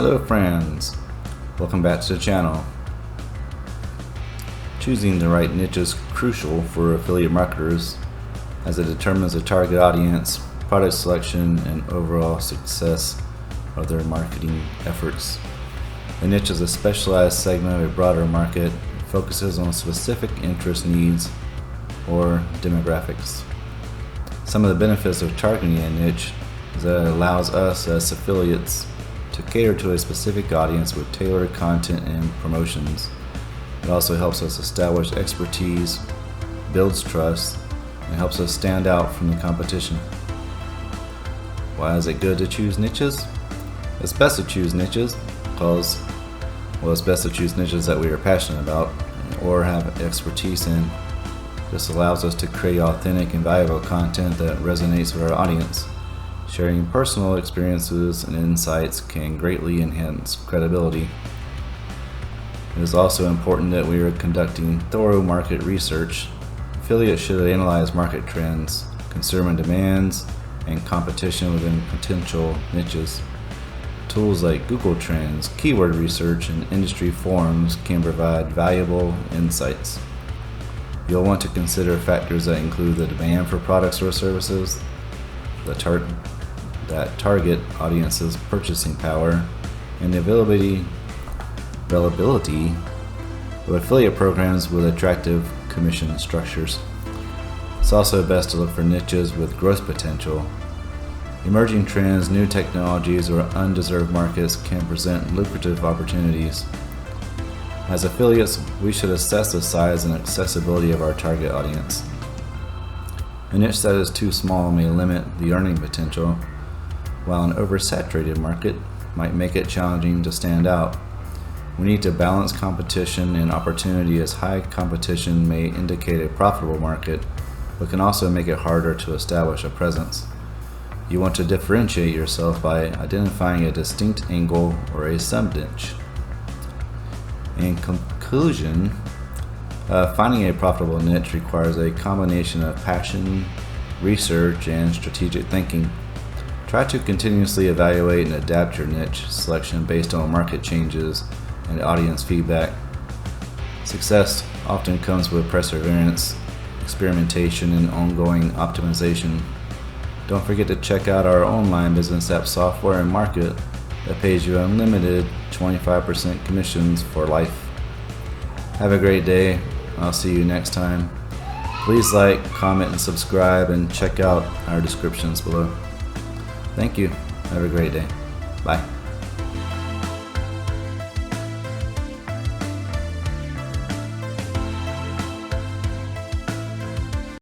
Hello friends, welcome back to the channel. Choosing the right niche is crucial for affiliate marketers as it determines the target audience, product selection, and overall success of their marketing efforts. A niche is a specialized segment of a broader market that focuses on specific interest needs or demographics. Some of the benefits of targeting a niche is that it allows us as affiliates to cater to a specific audience with tailored content and promotions. It also helps us establish expertise, builds trust, and helps us stand out from the competition. Why is it good to choose niches? It's best to choose niches because, it's best to choose niches that we are passionate about or have expertise in. This allows us to create authentic and valuable content that resonates with our audience. Sharing personal experiences and insights can greatly enhance credibility. It is also important that we are conducting thorough market research. Affiliates should analyze market trends, consumer demands, and competition within potential niches. Tools like Google Trends, keyword research, and industry forums can provide valuable insights. You'll want to consider factors that include the demand for products or services, that target audience's purchasing power, and the availability of affiliate programs with attractive commission structures. It's also best to look for niches with growth potential. Emerging trends, new technologies, or undeserved markets can present lucrative opportunities. As affiliates, we should assess the size and accessibility of our target audience. A niche that is too small may limit the earning potential, while an oversaturated market might make it challenging to stand out. We need to balance competition and opportunity, as high competition may indicate a profitable market, but can also make it harder to establish a presence. You want to differentiate yourself by identifying a distinct angle or a sub-niche. In conclusion, finding a profitable niche requires a combination of passion, research, and strategic thinking. Try to continuously evaluate and adapt your niche selection based on market changes and audience feedback. Success often comes with perseverance, experimentation, and ongoing optimization. Don't forget to check out our online business app software and market that pays you unlimited 25% commissions for life. Have a great day. I'll see you next time. Please like, comment, and subscribe, and check out our descriptions below. Thank you. Have a great day. Bye.